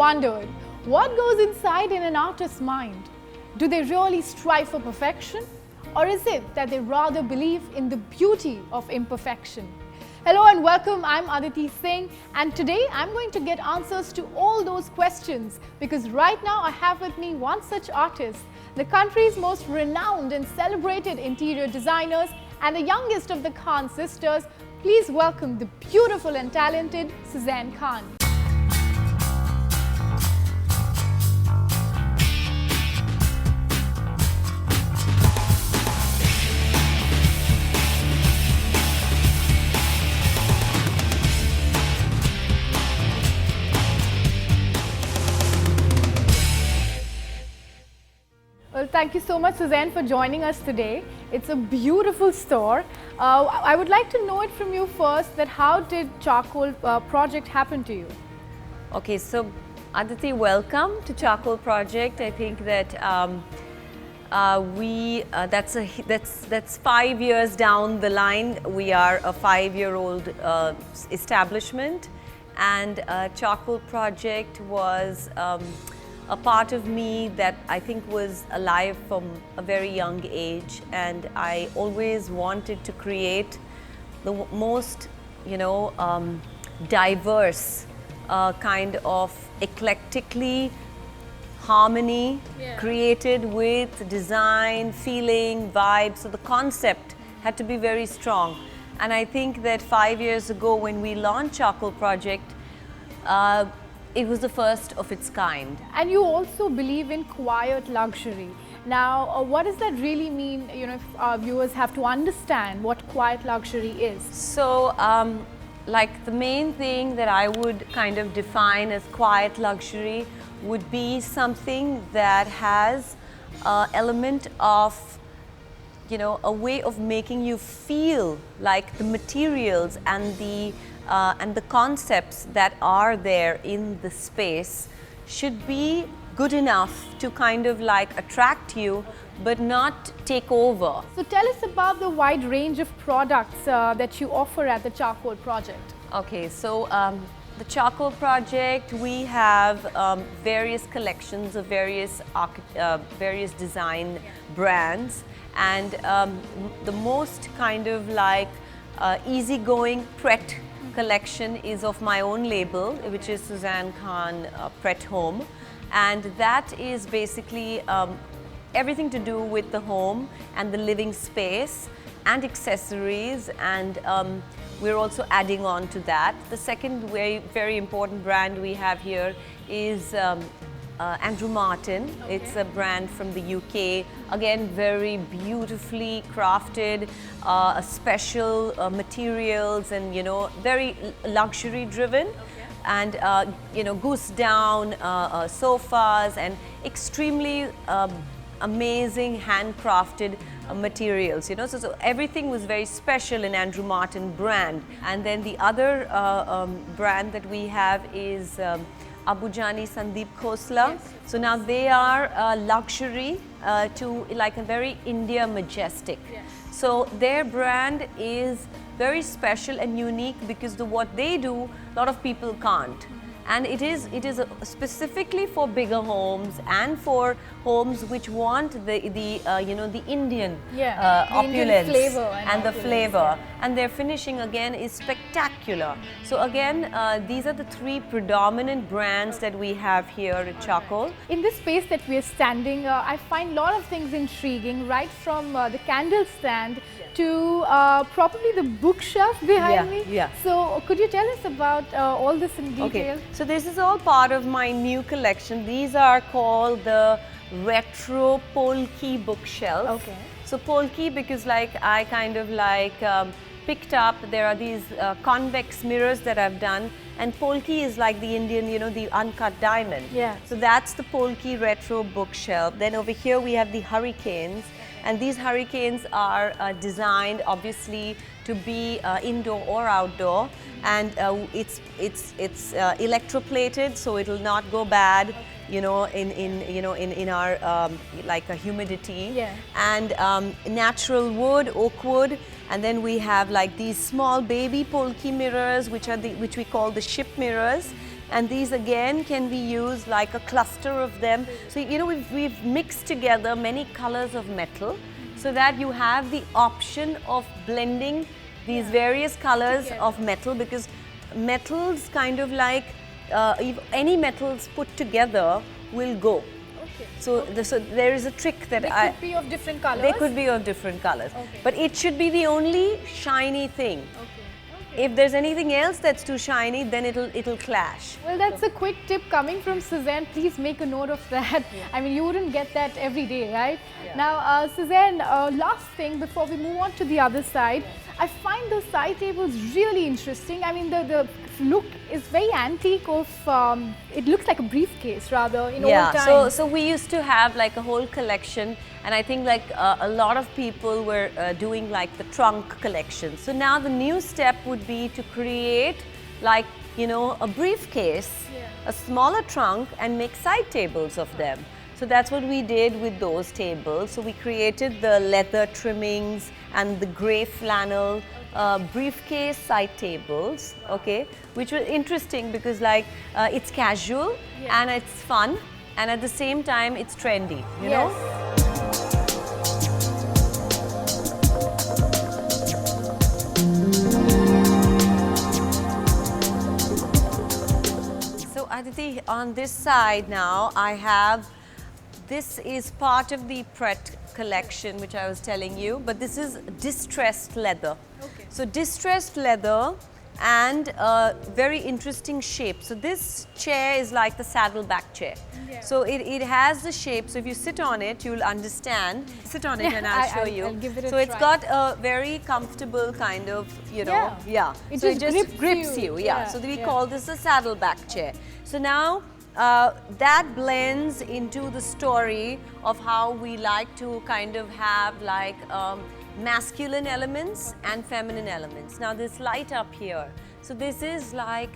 wondered, what goes inside in an artist's mind? Do they really strive for perfection? Or is it that they rather believe in the beauty of imperfection? Hello and welcome, I'm Aditi Singh, and today I'm going to get answers to all those questions because right now I have with me one such artist, the country's most renowned and celebrated interior designers and the youngest of the Khan sisters. Please welcome the beautiful and talented Suzanne Khan. Well, thank you so much, Suzanne, for joining us today. It's a beautiful store. I would like to know it from you first, that how did Charcoal Project happen to you? Okay, so Aditi, welcome to Charcoal Project. I think that that's 5 years down the line. We are a 5-year-old establishment, and Charcoal Project was a part of me that I think was alive from a very young age, and I always wanted to create the most, diverse kind of eclectically harmony created with design, feeling, vibe. So the concept had to be very strong, and I think that 5 years ago when we launched Charcoal Project, it was the first of its kind. And you also believe in quiet luxury. Now, what does that really mean, if our viewers have to understand what quiet luxury is? So, like the main thing that I would kind of define as quiet luxury would be something that has an element of, a way of making you feel like the materials and the concepts that are there in the space should be good enough to kind of like attract you but not take over. So tell us about the wide range of products that you offer at the Charcoal Project. Okay, so the Charcoal Project, we have various collections of various design brands, and the most kind of like easygoing Pret collection is of my own label, which is Suzanne Khan Pret Home, and that is basically everything to do with the home and the living space and accessories, and we're also adding on to that. The second very important brand we have here is Andrew Martin. Okay. It's a brand from the UK, again very beautifully crafted, special materials, and very luxury driven. Okay. And goose down sofas and extremely amazing handcrafted materials, so everything was very special in Andrew Martin brand. And then the other brand that we have is Abujani Sandeep Khosla. Yes. So now they are luxury to like a very India majestic. Yes. So their brand is very special and unique because what they do, a lot of people can't. And it is specifically for bigger homes and for homes which want the Indian opulence flavor and the flavor. And their finishing again is spectacular. So again, these are the three predominant brands that we have here at Charcoal. In this space that we are standing, I find a lot of things intriguing, right from the candle stand to probably the bookshelf behind me. Yeah. So could you tell us about all this in detail? Okay. So this is all part of my new collection. These are called the retro Polki bookshelf. Okay. So Polki because I kind of picked up, there are these convex mirrors that I've done, and Polki is like the Indian, the uncut diamond. Yeah. So that's the Polki retro bookshelf. Then over here we have the Hurricanes, and these Hurricanes are designed obviously to be indoor or outdoor, and it's electroplated, so it will not go bad. In our like a humidity. Yeah. And natural wood, oak wood, and then we have like these small baby Polki mirrors, which we call the ship mirrors. and these again can be used like a cluster of them. So you know, we've mixed together many colors of metal so that you have the option of blending these various colors of metal, because metals kind of like if any metals put together will go. So, so there is a trick that they could be of different colors? They could be of different colors. But it should be the only shiny thing. If there's anything else that's too shiny, then it'll clash. Well, that's a quick tip coming from Suzanne. Please make a note of that. I mean, you wouldn't get that every day, right? Now, Suzanne, last thing before we move on to the other side, I find the side tables really interesting. I mean, the look is very antique of, it looks like a briefcase rather in old times. So we used to have like a whole collection, and I think like a lot of people were doing like the trunk collection. So now the new step would be to create like, you know, a briefcase, a smaller trunk, and make side tables of them. So that's what we did with those tables. So we created the leather trimmings and the grey flannel briefcase side tables, okay, which was interesting because like it's casual and it's fun, and at the same time it's trendy, you know. So Aditi, on this side now I have, this is part of the Pret collection which I was telling you, but this is distressed leather. So distressed leather and very interesting shape. So this chair is like the saddleback chair. So it has the shape, so if you sit on it, you'll understand. Sit on it and I'll show you. I'll give it a so it's got a very comfortable kind of, you know, It so just it just grips you. So we call this a saddleback chair. So now that blends into the story of how we like to kind of have like masculine elements and feminine elements. Now this light up here, so this is like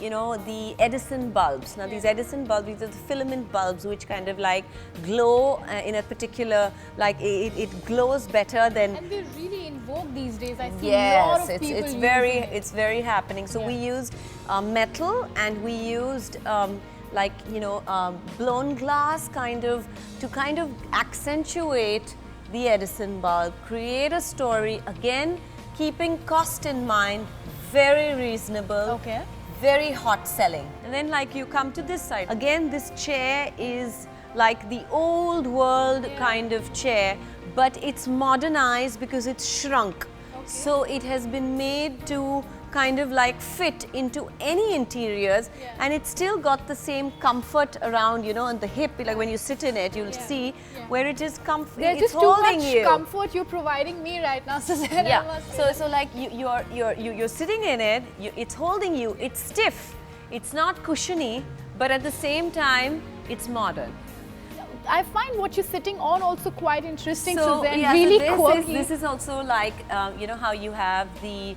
you know, the Edison bulbs. Now these Edison bulbs, these are the filament bulbs which kind of like glow in a particular, like it glows better than. And they're really in vogue these days. I see a lot of people it's very happening. So we used metal, and we used like, you know, blown glass kind of to kind of accentuate the Edison bulb, create a story, again keeping cost in mind, very reasonable. Very hot selling. And then like you come to this side. Again, this chair is like the old world kind of chair, but it's modernized because it's shrunk. So it has been made to kind of like fit into any interiors, and it's still got the same comfort around, you know, on the hip. Like when you sit in it, you'll see where it is comfy. There's just too much comfort you're providing me right now, Suzanne. So like you're sitting in it, it's holding you, it's stiff, it's not cushiony, but at the same time it's modern. I find what you're sitting on also quite interesting, so, Suzanne, really quirky. This is also like, you know how you have the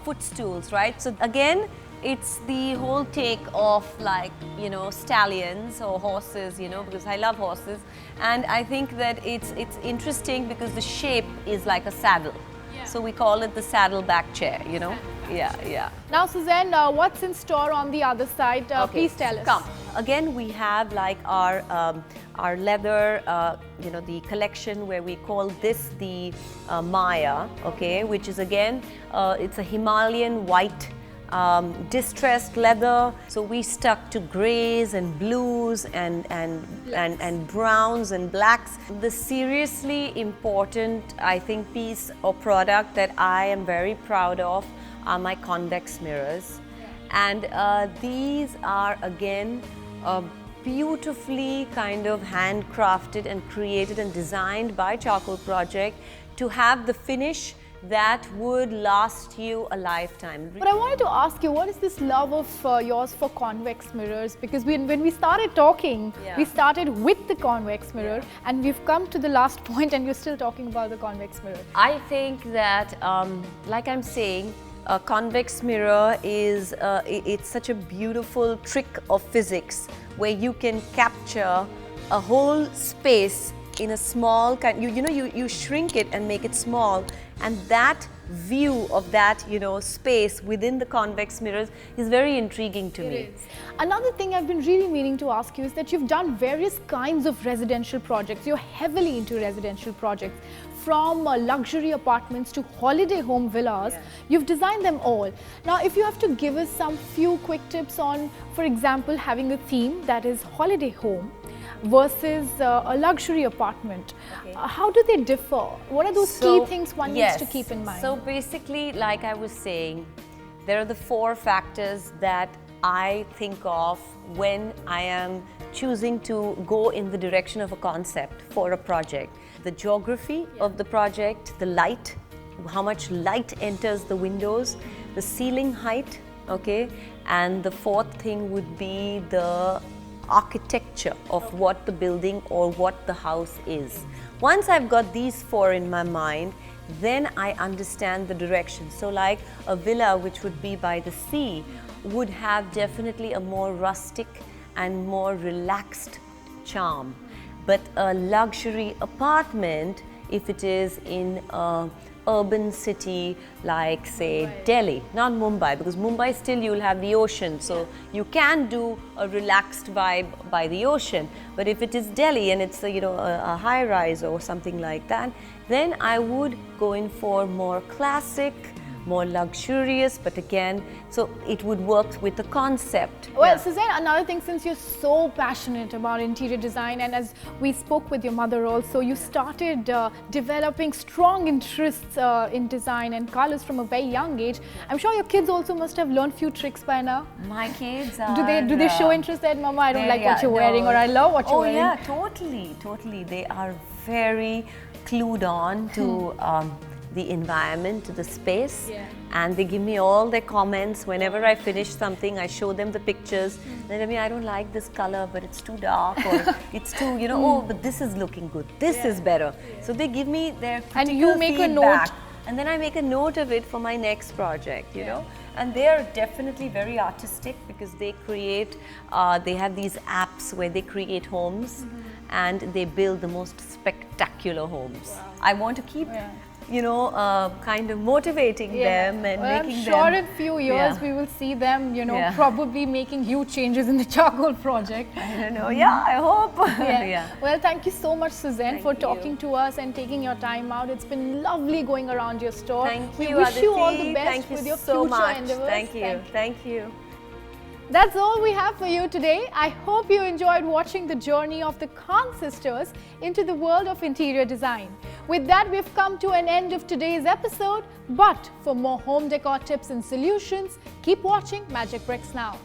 footstools, right? So again, it's the whole take of like, you know, stallions or horses, you know, because I love horses. And I think that it's interesting because the shape is like a saddle. So we call it the saddleback chair, you know. Now, Suzanne, what's in store on the other side? Please tell us. Come. Again, we have like our leather, you know, the collection where we call this the Maya, okay, which is again, it's a Himalayan white distressed leather. So we stuck to grays and blues and browns and blacks. The seriously important, I think, piece or product that I am very proud of are my convex mirrors. And these are again beautifully kind of handcrafted and created and designed by Charcoal Project to have the finish that would last you a lifetime. But I wanted to ask you, what is this love of yours for convex mirrors? Because when we started talking, we started with the convex mirror, and we've come to the last point and you're still talking about the convex mirror. I think that, like I'm saying, a convex mirror is, it's such a beautiful trick of physics where you can capture a whole space in a small kind, you shrink it and make it small, and that view of that, space within the convex mirrors is very intriguing to me. It is. Another thing I've been really meaning to ask you is that you've done various kinds of residential projects. You're heavily into residential projects. From luxury apartments to holiday home villas, you've designed them all. Now, if you have to give us some few quick tips on, for example, having a theme that is holiday home versus a luxury apartment, how do they differ? What are those key things one needs to keep in mind? So basically, like I was saying, there are the 4 factors that I think of when I am choosing to go in the direction of a concept for a project. The geography of the project, the light, how much light enters the windows, the ceiling height, and the 4th thing would be the architecture of what the building or what the house is. Once I've got these 4 in my mind, then I understand the direction. So like a villa which would be by the sea would have definitely a more rustic and more relaxed charm. But a luxury apartment, if it is in an urban city like say Delhi, not Mumbai, because Mumbai still you'll have the ocean, so you can do a relaxed vibe by the ocean. But if it is Delhi and it's a high rise or something like that, then I would go in for more classic, more luxurious, but again, so it would work with the concept. Well, Suzanne, another thing, since you're so passionate about interior design, and as we spoke with your mother also, you started developing strong interests in design and colors from a very young age. I'm sure your kids also must have learned few tricks by now. My kids are... Do they show interest that, Mama, I don't like what you're wearing, or I love what you're wearing? Oh yeah, totally. They are very clued on to the environment, to the space, and they give me all their comments. Whenever I finish something, I show them the pictures. They tell me, I don't like this color, but it's too dark, or it's too, oh, but this is looking good, this is better. So they give me their critical and you make feedback, a note, and then I make a note of it for my next project, you know. And they are definitely very artistic because they create, they have these apps where they create homes and they build the most spectacular homes. Wow. I want to keep kind of motivating them and making them... I'm sure in a few years we will see them, probably making huge changes in the charcoal project. I don't know, I hope. Well, thank you so much, Suzanne, for talking to us and taking your time out. It's been lovely going around your store. Thank you, We wish Aditi. you all the best with your future endeavors. Thank you. That's all we have for you today. I hope you enjoyed watching the journey of the Khan sisters into the world of interior design. With that, we've come to an end of today's episode. But for more home decor tips and solutions, keep watching Magic Bricks Now.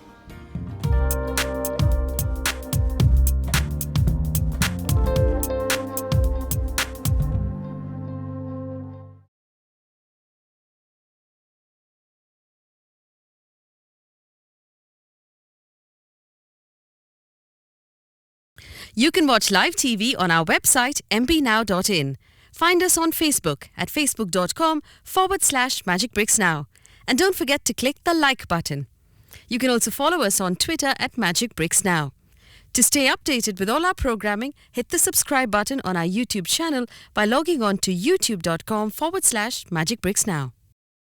You can watch live TV on our website mpnow.in. Find us on Facebook at facebook.com/magicbricksnow. And don't forget to click the like button. You can also follow us on Twitter at magicbricksnow. To stay updated with all our programming, hit the subscribe button on our YouTube channel by logging on to youtube.com/magicbricksnow.